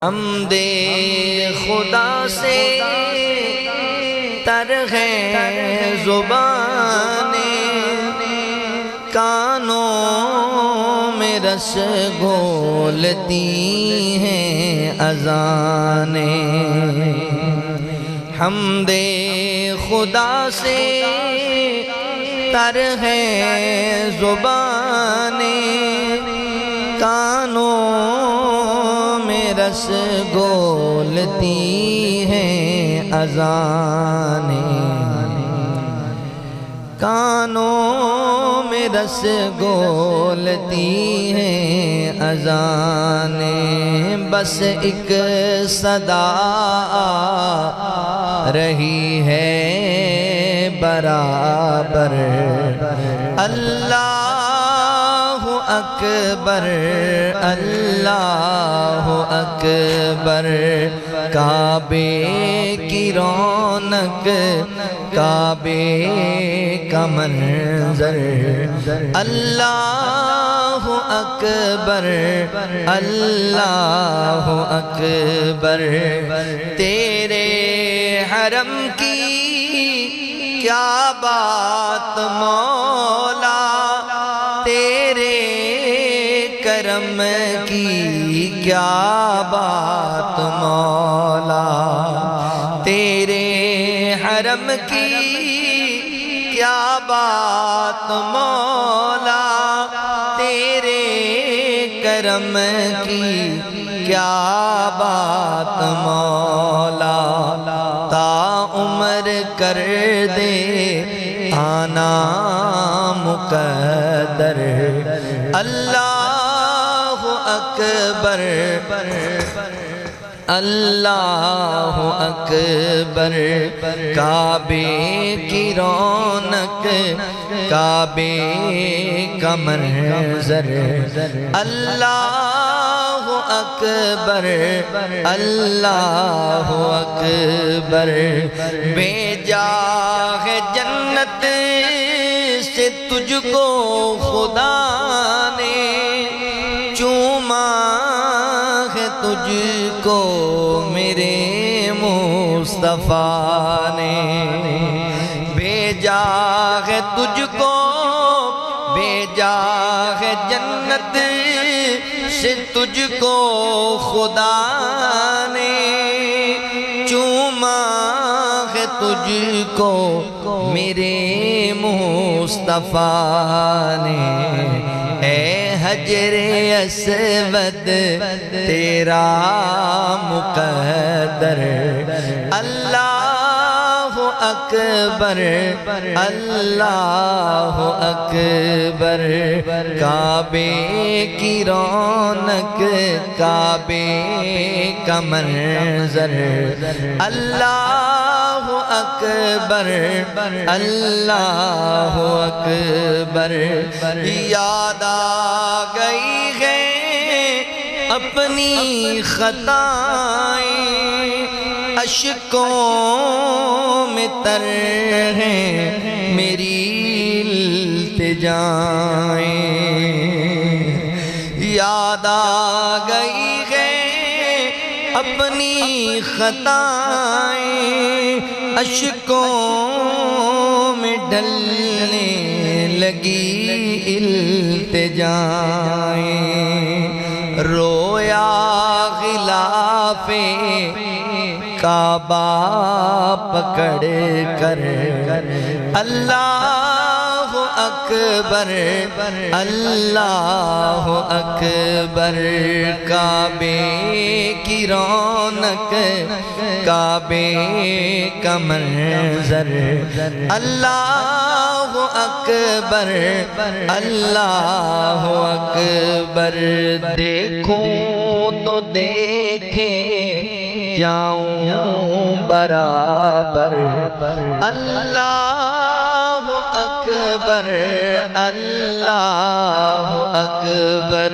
हमदे खुदा से तर है ज़ुबाने, कानों में रस घोलती हैं अज़ाने। हमदे खुदा से तर है ज़ुबाने, कानों रस घोलती हैं अज़ाने। कानों में रस घोलती हैं अज़ाने। बस एक सदा रही है बराबर, अल्लाहु अकबर अल्लाहु अकबर। काबे की रौनक काबे का मंज़र, अल्लाहु अकबर अल्लाहु अकबर। तेरे हरम की क्या बात मौला, तेरे करम की क्या बात मौला। तेरे हरम की क्या बात मौला, तेरे करम की क्या बात मौला। ता उम्र कर दे आना मुक़द्दर, अल्लाहु अकबर अल्लाहु अकबर। काबे की रौनक काबे का मंज़र, अल्लाहु अकबर अल्लाहु अकबर। भेजा है जन्नत से तुझको खुदा ने, चूमा है तुझको मेरे मुस्तफ़ा ने। भेजा है तुझको भेजा है जन्नत से तुझको खुदा ने, चूमा है तुझको मेरे मुस्तफ़ा ने। ऐ हजरे अस्वद तेरा मुक़द्दर, अल्लाहु अकबर अल्लाहु अकबर। काबे की रौनक काबे का मंज़र, अल्लाहु अकबर अल्लाहु अकबर। याद आ गई है अपनी खताएं, अश्कों में तर हैं मेरी इल्तिजाएं। याद आ गई है अपनी खताएं, अश्कों में ढलने लगी इल्तिजाएं। रोया गिलाफे काबा पकड़ कर, अल्लाहु अकबर अल्लाहु अकबर। काबे की रौनक काबे का मंज़र, अल्लाहु अकबर अल्लाहु अकबर। देखूं तो देखे जाऊं बराबर, अल्लाहु अकबर अल्लाहु अकबर।